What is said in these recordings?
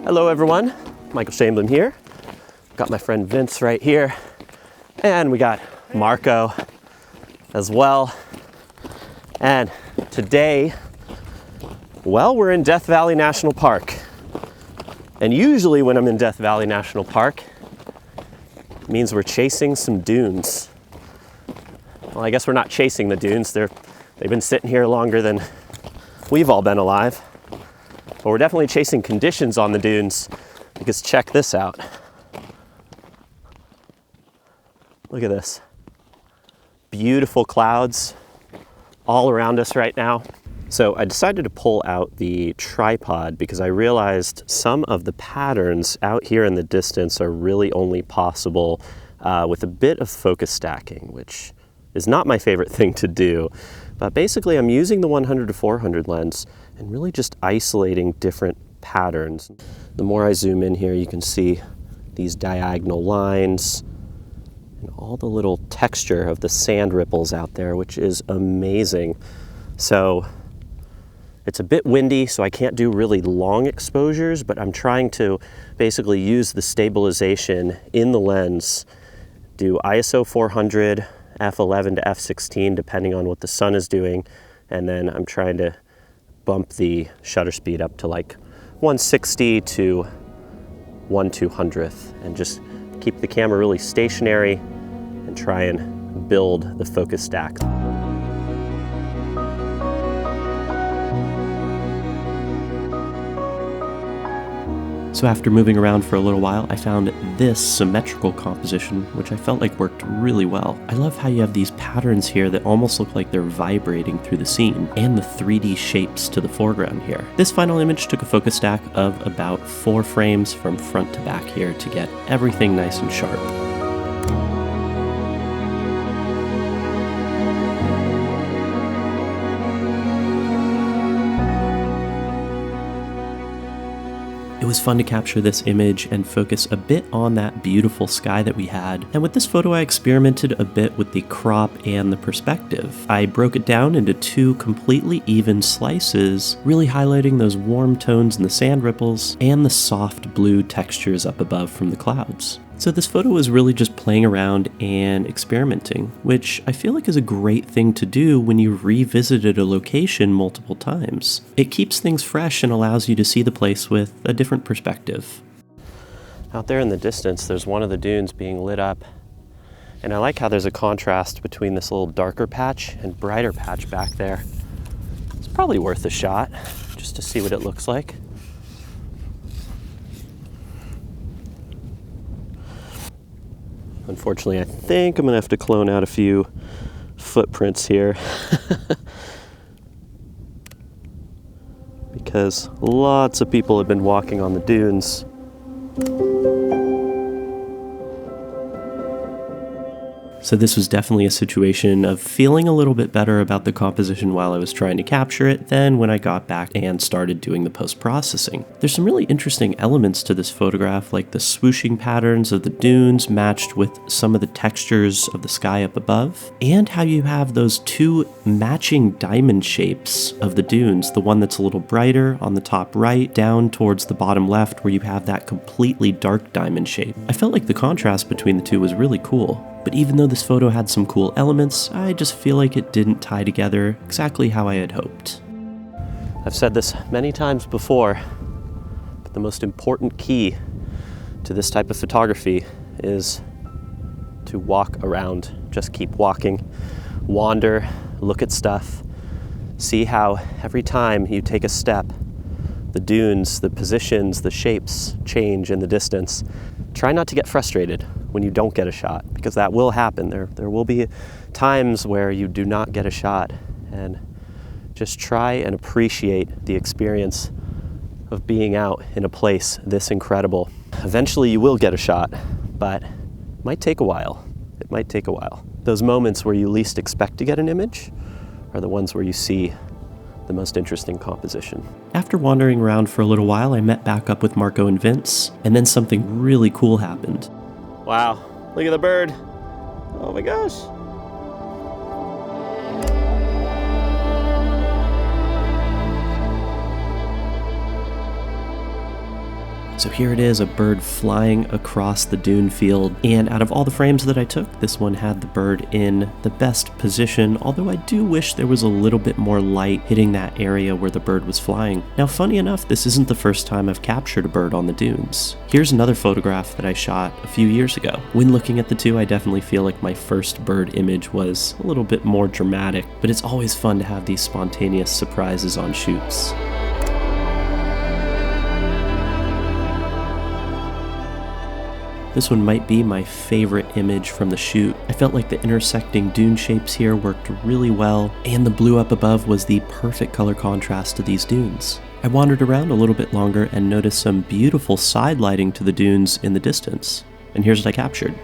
Hello everyone, Michael Chamberlain here. Got my friend Vince right here, and we got Marco as well. And today, well, we're in Death Valley National Park. And usually when I'm in Death Valley National Park, it means we're chasing some dunes. Well, I guess we're not chasing the dunes. They've been sitting here longer than we've all been alive. But we're definitely chasing conditions on the dunes, because check this out. Look at this. Beautiful clouds all around us right now. So I decided to pull out the tripod because I realized some of the patterns out here in the distance are really only possible with a bit of focus stacking, which is not my favorite thing to do. But basically I'm using the 100 to 400 lens and really just isolating different patterns. The more I zoom in here, you can see these diagonal lines and all the little texture of the sand ripples out there, which is amazing. So it's a bit windy, so I can't do really long exposures, but I'm trying to basically use the stabilization in the lens, do ISO 400, f11 to f16, depending on what the sun is doing, and then I'm trying to bump the shutter speed up to like 160 to 1/200th, and just keep the camera really stationary and try and build the focus stack. So after moving around for a little while, I found this symmetrical composition, which I felt like worked really well. I love how you have these patterns here that almost look like they're vibrating through the scene, and the 3D shapes to the foreground here. This final image took a focus stack of about 4 frames from front to back here to get everything nice and sharp. It was fun to capture this image and focus a bit on that beautiful sky that we had. And with this photo, I experimented a bit with the crop and the perspective. I broke it down into 2 completely even slices, really highlighting those warm tones in the sand ripples and the soft blue textures up above from the clouds. So this photo was really just playing around and experimenting, which I feel like is a great thing to do when you revisited a location multiple times. It keeps things fresh and allows you to see the place with a different perspective. Out there in the distance, there's one of the dunes being lit up, and I like how there's a contrast between this little darker patch and brighter patch back there. It's probably worth a shot, just to see what it looks like. Unfortunately, I think I'm gonna have to clone out a few footprints here because lots of people have been walking on the dunes. So this was definitely a situation of feeling a little bit better about the composition while I was trying to capture it than when I got back and started doing the post-processing. There's some really interesting elements to this photograph, like the swooshing patterns of the dunes matched with some of the textures of the sky up above, and how you have those 2 matching diamond shapes of the dunes, the one that's a little brighter on the top right, down towards the bottom left where you have that completely dark diamond shape. I felt like the contrast between the 2 was really cool. But even though this photo had some cool elements, I just feel like it didn't tie together exactly how I had hoped. I've said this many times before, but the most important key to this type of photography is to walk around. Just keep walking, wander, look at stuff, see how every time you take a step, the dunes, the positions, the shapes change in the distance. Try not to get frustrated when you don't get a shot, because that will happen. There will be times where you do not get a shot, and just try and appreciate the experience of being out in a place this incredible. Eventually you will get a shot, but it might take a while. It might take a while. Those moments where you least expect to get an image are the ones where you see the most interesting composition. After wandering around for a little while, I met back up with Marco and Vince, and then something really cool happened. Wow, look at the bird. Oh my gosh. So here it is, a bird flying across the dune field, and out of all the frames that I took, this one had the bird in the best position, although I do wish there was a little bit more light hitting that area where the bird was flying. Now, funny enough, this isn't the first time I've captured a bird on the dunes. Here's another photograph that I shot a few years ago. When looking at the two, I definitely feel like my first bird image was a little bit more dramatic, but it's always fun to have these spontaneous surprises on shoots. This one might be my favorite image from the shoot. I felt like the intersecting dune shapes here worked really well, and the blue up above was the perfect color contrast to these dunes. I wandered around a little bit longer and noticed some beautiful side lighting to the dunes in the distance. And here's what I captured.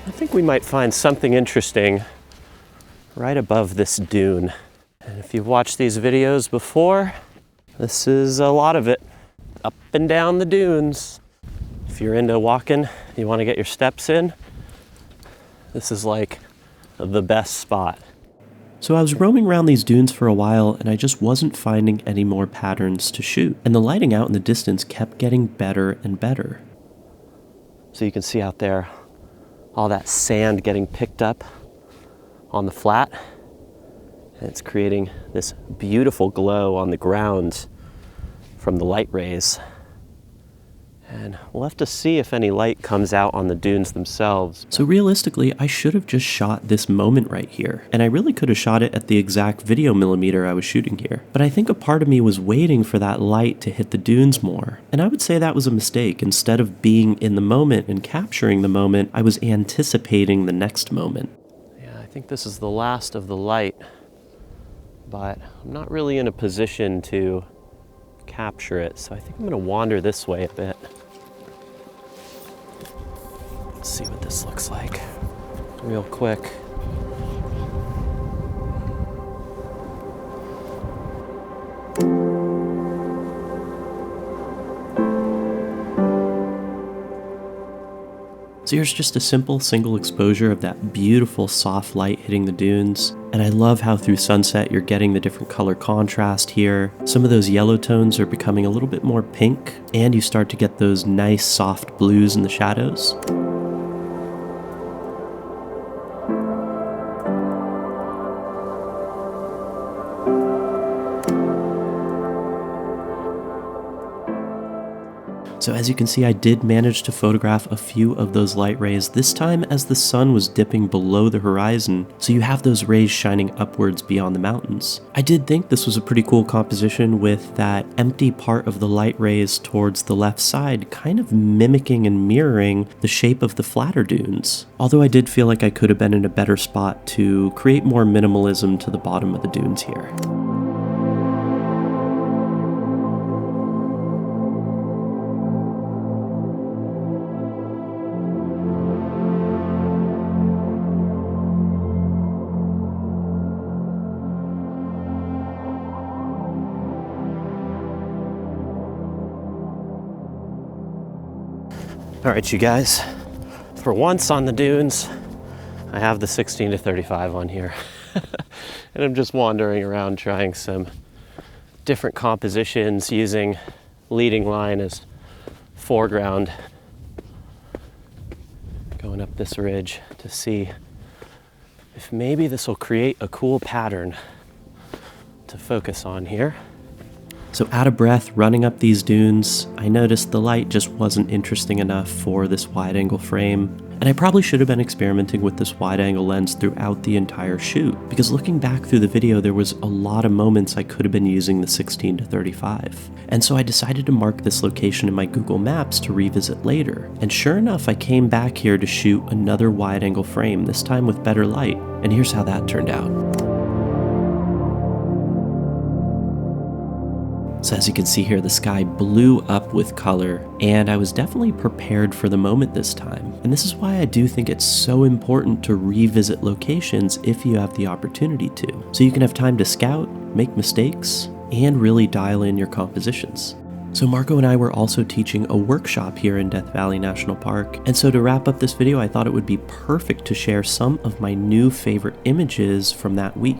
I think we might find something interesting right above this dune. And if you've watched these videos before, this is a lot of it. Up and down the dunes. If you're into walking, you want to get your steps in, this is like the best spot. So I was roaming around these dunes for a while and I just wasn't finding any more patterns to shoot. And the lighting out in the distance kept getting better and better. So you can see out there all that sand getting picked up on the flat, and it's creating this beautiful glow on the ground from the light rays. And we'll have to see if any light comes out on the dunes themselves. So realistically, I should have just shot this moment right here, and I really could have shot it at the exact video millimeter I was shooting here. But I think a part of me was waiting for that light to hit the dunes more, and I would say that was a mistake. Instead of being in the moment and capturing the moment, I was anticipating the next moment. Yeah, I think this is the last of the light, but I'm not really in a position to capture it, so I think I'm going to wander this way a bit. Let's see what this looks like real quick. So here's just a simple single exposure of that beautiful soft light hitting the dunes. And I love how through sunset you're getting the different color contrast here. Some of those yellow tones are becoming a little bit more pink, and you start to get those nice soft blues in the shadows. So as you can see, I did manage to photograph a few of those light rays, this time as the sun was dipping below the horizon, so you have those rays shining upwards beyond the mountains. I did think this was a pretty cool composition with that empty part of the light rays towards the left side, kind of mimicking and mirroring the shape of the flatter dunes. Although I did feel like I could have been in a better spot to create more minimalism to the bottom of the dunes here. All right, you guys, for once on the dunes, I have the 16 to 35 on here. And I'm just wandering around trying some different compositions using leading line as foreground. Going up this ridge to see if maybe this will create a cool pattern to focus on here. So out of breath, running up these dunes, I noticed the light just wasn't interesting enough for this wide-angle frame. And I probably should have been experimenting with this wide-angle lens throughout the entire shoot, because looking back through the video, there was a lot of moments I could have been using the 16 to 35. And so I decided to mark this location in my Google Maps to revisit later. And sure enough, I came back here to shoot another wide-angle frame, this time with better light. And here's how that turned out. So as you can see here, the sky blew up with color, and I was definitely prepared for the moment this time. And this is why I do think it's so important to revisit locations if you have the opportunity to. So you can have time to scout, make mistakes, and really dial in your compositions. So Marco and I were also teaching a workshop here in Death Valley National Park, and so to wrap up this video, I thought it would be perfect to share some of my new favorite images from that week.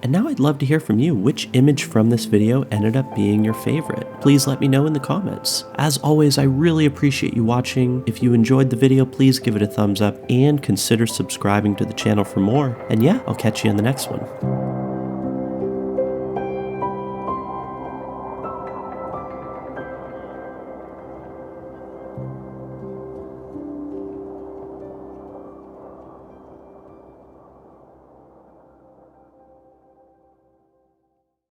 And now I'd love to hear from you. Which image from this video ended up being your favorite? Please let me know in the comments. As always, I really appreciate you watching. If you enjoyed the video, please give it a thumbs up and consider subscribing to the channel for more. And yeah, I'll catch you in the next one.